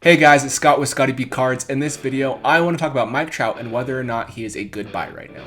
Hey guys, it's Scott with Scotty B Cards. In this video, I want to talk about Mike Trout and whether or not he is a good buy right now.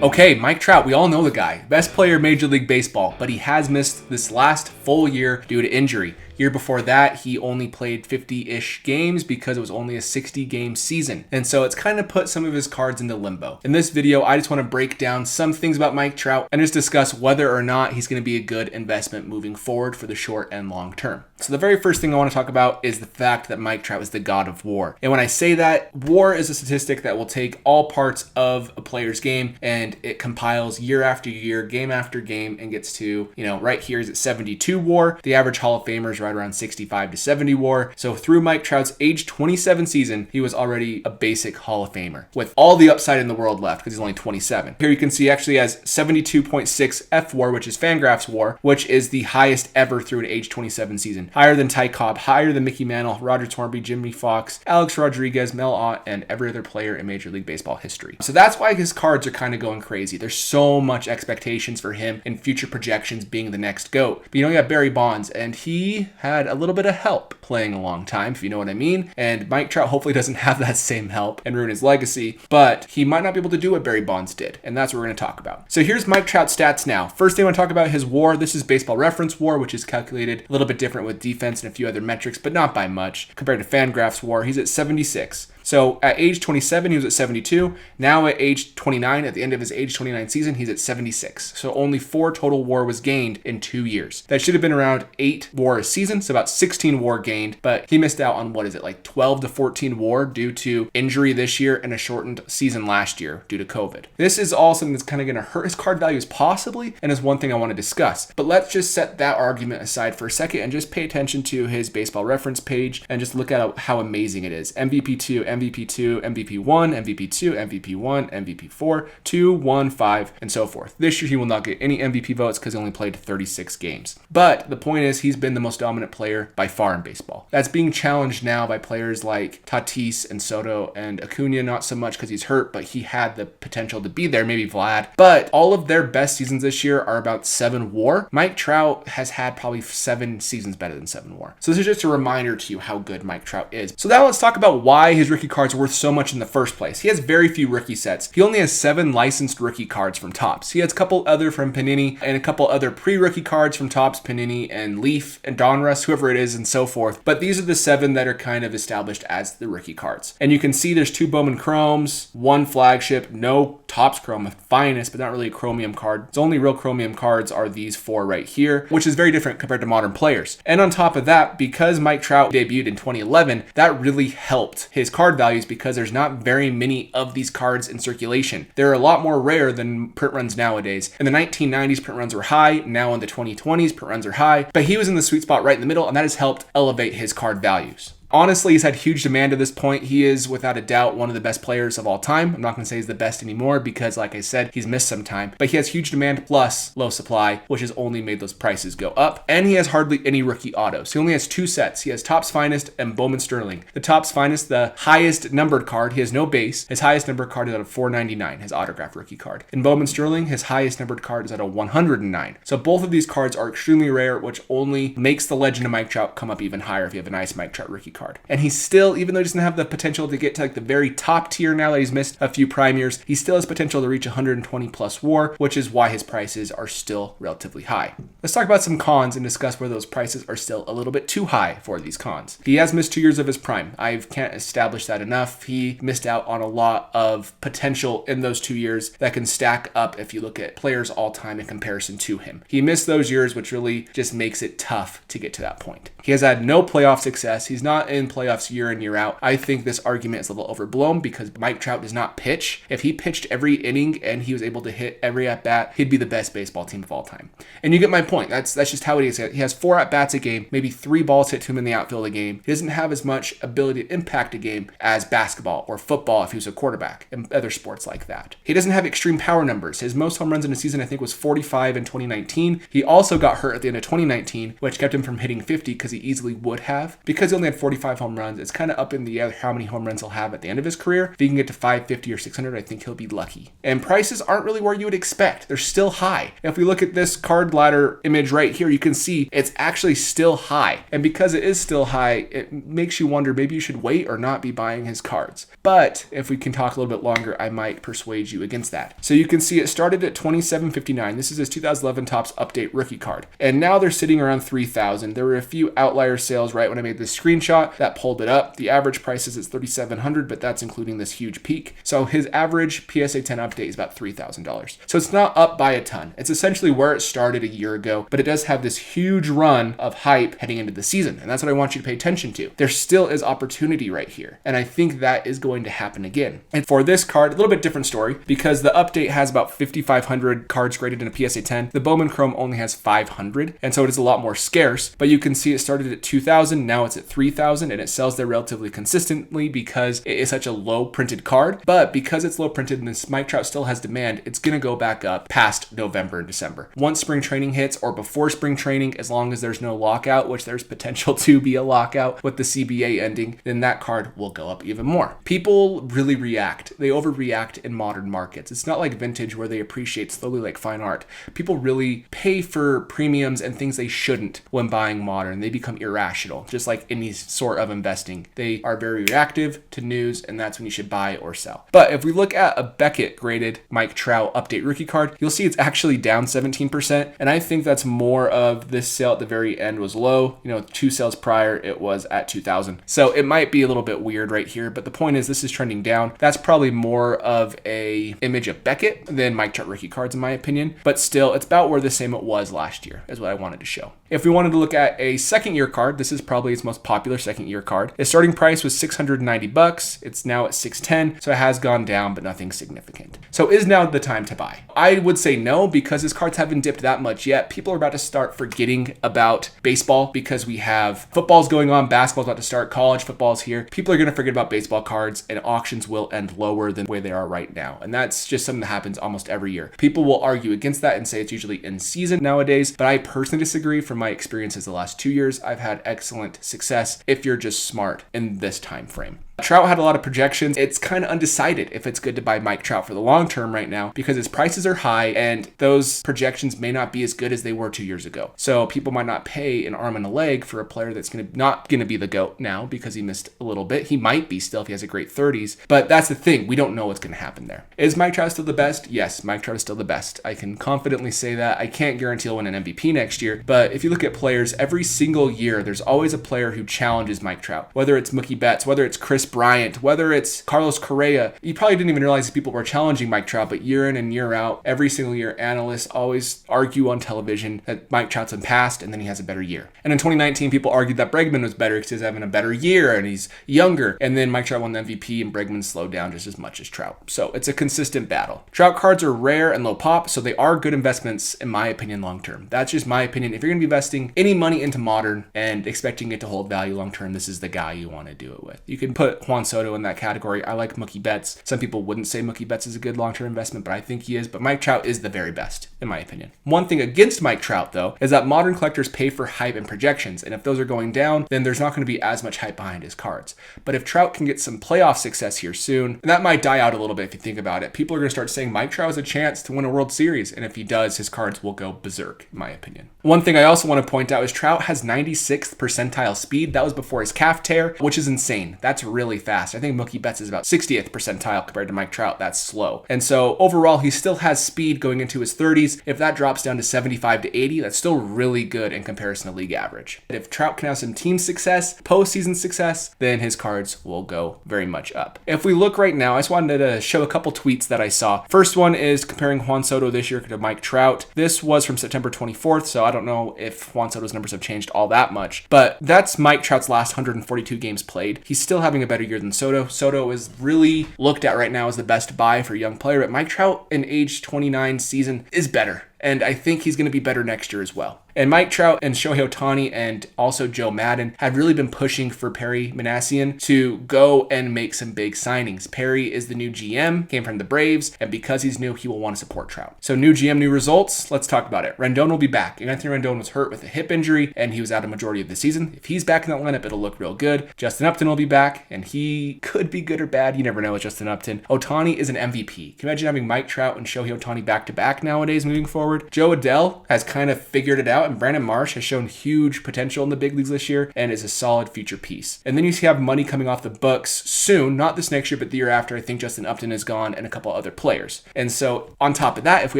Okay, Mike Trout, we all know the guy. Best player in Major League Baseball, but he has missed this last full year due to injury. Year before that, he only played 50-ish games because it was only a 60-game season. And so it's kind of put some of his cards into limbo. In this video, I just want to break down some things about Mike Trout and just discuss whether or not he's going to be a good investment moving forward for the short and long term. So the very first thing I want to talk about is the fact that Mike Trout is the god of WAR. And when I say that, WAR is a statistic that will take all parts of a player's game and it compiles year after year, game after game, and gets to, right here is at 72 WAR. The average Hall of Famer is right around 65 to 70 WAR. So through Mike Trout's age 27 season, he was already a basic Hall of Famer with all the upside in the world left because he's only 27. Here you can see actually has 72.6 F WAR, which is Fangraphs WAR, which is the highest ever through an age 27 season. Higher than Ty Cobb, higher than Mickey Mantle, Roger Tornby, Jimmy Fox, Alex Rodriguez, Mel Ott, and every other player in Major League Baseball history. So that's why his cards are kind of going crazy. There's so much expectations for him and future projections being the next GOAT. But you got Barry Bonds, and he had a little bit of help playing a long time, if you know what I mean. And Mike Trout hopefully doesn't have that same help and ruin his legacy, but he might not be able to do what Barry Bonds did. And that's what we're going to talk about. So here's Mike Trout's stats now. First thing I want to talk about his WAR. This is Baseball Reference WAR, which is calculated a little bit different with defense and a few other metrics, but not by much. Compared to Fangraphs WAR, he's at 76. So at age 27, he was at 72. Now at age 29, at the end of his age 29 season, he's at 76. So only 4 total WAR was gained in 2 years. That should have been around 8 WAR a season, so about 16 WAR gained, but he missed out on, 12 to 14 WAR due to injury this year and a shortened season last year due to COVID. This is all something that's kind of going to hurt his card values possibly, and is one thing I want to discuss. But let's just set that argument aside for a second and just pay attention to his Baseball Reference page and just look at how amazing it is. MVP2, MVP2, MVP1, MVP2, MVP1, MVP4, 2, 1, 5, and so forth. This year he will not get any MVP votes because he only played 36 games. But the point is he's been the most dominant player by far in baseball. That's being challenged now by players like Tatis and Soto and Acuna, not so much because he's hurt, but he had the potential to be there, maybe Vlad. But all of their best seasons this year are about 7 WAR. Mike Trout has had probably 7 seasons better than 7 WAR. So this is just a reminder to you how good Mike Trout is. So now let's talk about why his rookie cards are worth so much in the first place. He has very few rookie sets. He only has 7 licensed rookie cards from Topps. He has a couple other from Panini and a couple other pre-rookie cards from Topps, Panini, and Leaf, and Donruss, whoever it is, and so forth. But these are the 7 that are kind of established as the rookie cards. And you can see there's 2 Bowman Chromes, 1 flagship, no Topps Chrome, a finest, but not really a chromium card. Its only real chromium cards are these 4 right here, which is very different compared to modern players. And on top of that, because Mike Trout debuted in 2011, that really helped his card values because there's not very many of these cards in circulation. They're a lot more rare than print runs nowadays. In the 1990s, print runs were high. Now in the 2020s, print runs are high. But he was in the sweet spot right in the middle, and that has helped elevate his card values. Honestly, he's had huge demand at this point. He is, without a doubt, one of the best players of all time. I'm not going to say he's the best anymore because, like I said, he's missed some time. But he has huge demand plus low supply, which has only made those prices go up. And he has hardly any rookie autos. He only has 2 sets. He has Topps Finest and Bowman Sterling. The Topps Finest, the highest numbered card. He has no base. His highest numbered card is at a 499, his autograph rookie card. In Bowman Sterling, his highest numbered card is at a 109. So both of these cards are extremely rare, which only makes the legend of Mike Trout come up even higher if you have a nice Mike Trout rookie card. And he's still, even though he doesn't have the potential to get to the very top tier now that he's missed a few prime years, he still has potential to reach 120 plus WAR, which is why his prices are still relatively high. Let's talk about some cons and discuss where those prices are still a little bit too high for these cons. He has missed 2 years of his prime. I can't establish that enough. He missed out on a lot of potential in those 2 years that can stack up if you look at players all time in comparison to him. He missed those years, which really just makes it tough to get to that point. He has had no playoff success. He's not in playoffs year in, year out. I think this argument is a little overblown because Mike Trout does not pitch. If he pitched every inning and he was able to hit every at-bat, he'd be the best baseball team of all time. And you get my point. That's just how it is. He has 4 at-bats a game, maybe 3 balls hit to him in the outfield a game. He doesn't have as much ability to impact a game as basketball or football if he was a quarterback and other sports like that. He doesn't have extreme power numbers. His most home runs in a season, I think, was 45 in 2019. He also got hurt at the end of 2019, which kept him from hitting 50 because he easily would have. Because he only had 45 45 home runs. It's kind of up in the air how many home runs he'll have at the end of his career. If he can get to 550 or 600, I think he'll be lucky. And prices aren't really where you would expect. They're still high. If we look at this card ladder image right here, you can see it's actually still high. And because it is still high, it makes you wonder maybe you should wait or not be buying his cards. But if we can talk a little bit longer, I might persuade you against that. So you can see it started at $27.59. This is his 2011 Topps Update rookie card. And now they're sitting around $3,000. There were a few outlier sales right when I made this screenshot that pulled it up. The average price is at $3,700, but that's including this huge peak. So his average PSA 10 update is about $3,000. So it's not up by a ton. It's essentially where it started a year ago, but it does have this huge run of hype heading into the season. And that's what I want you to pay attention to. There still is opportunity right here. And I think that is going to happen again. And for this card, a little bit different story because the update has about 5,500 cards graded in a PSA 10. The Bowman Chrome only has 500. And so it is a lot more scarce, but you can see it started at 2,000. Now it's at 3,000 and it sells there relatively consistently because it is such a low printed card. But because it's low printed and this Mike Trout still has demand, it's going to go back up past November and December. Once spring training hits or before spring training, as long as there's no lockout, which there's potential to be a lockout with the CBA ending, then that card will go up even more. People really react. They overreact in modern markets. It's not like vintage where they appreciate slowly like fine art. People really pay for premiums and things they shouldn't when buying modern. They become irrational, just like any sort of investing. They are very reactive to news, and that's when you should buy or sell. But if we look at a Beckett graded Mike Trout update rookie card, you'll see it's actually down 17%. And I think that's more of this sale at the very end was low. 2 sales prior, it was at 2,000. So it might be a little bit weird right here, but the point is this is trending down. That's probably more of a image of Beckett than Mike Trout rookie cards in my opinion, but still it's about where the same it was last year is what I wanted to show. If we wanted to look at a second year card, this is probably its most popular second year card. Its starting price was $690. It's now at $610. So it has gone down, but nothing significant. So is now the time to buy? I would say no, because his cards haven't dipped that much yet. People are about to start forgetting about baseball because we have football's going on, basketball's about to start, college football's here. People are going to forget about baseball cards and auctions will end lower than the way they are right now. And that's just something that happens almost every year. People will argue against that and say it's usually in season nowadays, but I personally disagree. From my experiences the last 2 years, I've had excellent success if you're just smart in this time frame. Trout had a lot of projections. It's kind of undecided if it's good to buy Mike Trout for the long term right now because his prices are high and those projections may not be as good as they were 2 years ago. So people might not pay an arm and a leg for a player that's not going to be the GOAT now because he missed a little bit. He might be still if he has a great 30s, but that's the thing. We don't know what's going to happen there. Is Mike Trout still the best? Yes, Mike Trout is still the best. I can confidently say that. I can't guarantee he'll win an MVP next year, but if you look at players, every single year, there's always a player who challenges Mike Trout, whether it's Mookie Betts, whether it's Chris Bryant, whether it's Carlos Correa. You probably didn't even realize people were challenging Mike Trout, but year in and year out, every single year, analysts always argue on television that Mike Trout's been passed and then he has a better year. And in 2019, people argued that Bregman was better because he's having a better year and he's younger. And then Mike Trout won the MVP and Bregman slowed down just as much as Trout. So it's a consistent battle. Trout cards are rare and low pop, so they are good investments in my opinion long term. That's just my opinion. If you're going to be investing any money into modern and expecting it to hold value long term, this is the guy you want to do it with. You can put Juan Soto in that category. I like Mookie Betts. Some people wouldn't say Mookie Betts is a good long-term investment, but I think he is. But Mike Trout is the very best, in my opinion. One thing against Mike Trout, though, is that modern collectors pay for hype and projections. And if those are going down, then there's not going to be as much hype behind his cards. But if Trout can get some playoff success here soon, and that might die out a little bit if you think about it. People are going to start saying Mike Trout has a chance to win a World Series. And if he does, his cards will go berserk, in my opinion. One thing I also want to point out is Trout has 96th percentile speed. That was before his calf tear, which is insane. That's really fast. I think Mookie Betts is about 60th percentile compared to Mike Trout. That's slow. And so overall, he still has speed going into his 30s. If that drops down to 75 to 80, that's still really good in comparison to league average. If Trout can have some team success, postseason success, then his cards will go very much up. If we look right now, I just wanted to show a couple tweets that I saw. First one is comparing Juan Soto this year to Mike Trout. This was from September 24th, so I don't know if Juan Soto's numbers have changed all that much, but that's Mike Trout's last 142 games played. He's still having a better year than Soto. Soto is really looked at right now as the best buy for a young player, but Mike Trout in age 29 season is better. and I think he's going to be better next year as well. And Mike Trout and Shohei Ohtani and also Joe Madden have really been pushing for Perry Manassian to go and make some big signings. Perry is the new GM, came from the Braves, and because he's new, he will want to support Trout. So new GM, new results. Let's talk about it. Rendon will be back. Anthony Rendon was hurt with a hip injury, and he was out a majority of the season. If he's back in that lineup, it'll look real good. Justin Upton will be back, and he could be good or bad. You never know with Justin Upton. Ohtani is an MVP. Can you imagine having Mike Trout and Shohei Ohtani back-to-back nowadays moving forward? Joe Adell has kind of figured it out, and Brandon Marsh has shown huge potential in the big leagues this year and is a solid future piece. And then you have money coming off the books soon, not this next year, but the year after. I think Justin Upton is gone and a couple other players. And so on top of that, if we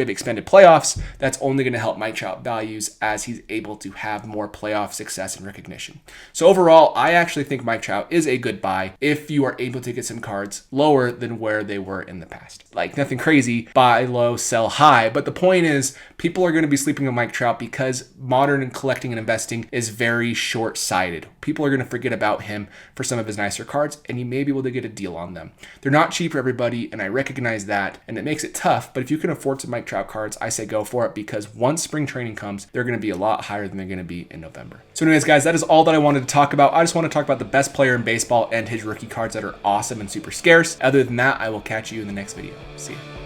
have expanded playoffs, that's only going to help Mike Trout values as he's able to have more playoff success and recognition. So overall, I actually think Mike Trout is a good buy if you are able to get some cards lower than where they were in the past. Like nothing crazy, buy low, sell high. But the point is, people are going to be sleeping on Mike Trout because modern collecting and investing is very short-sighted. People are going to forget about him for some of his nicer cards, and you may be able to get a deal on them. They're not cheap for everybody, and I recognize that, and it makes it tough, but if you can afford some Mike Trout cards, I say go for it, because once spring training comes, they're going to be a lot higher than they're going to be in November. So anyways, guys, that is all that I wanted to talk about. I just want to talk about the best player in baseball and his rookie cards that are awesome and super scarce. Other than that, I will catch you in the next video. See ya.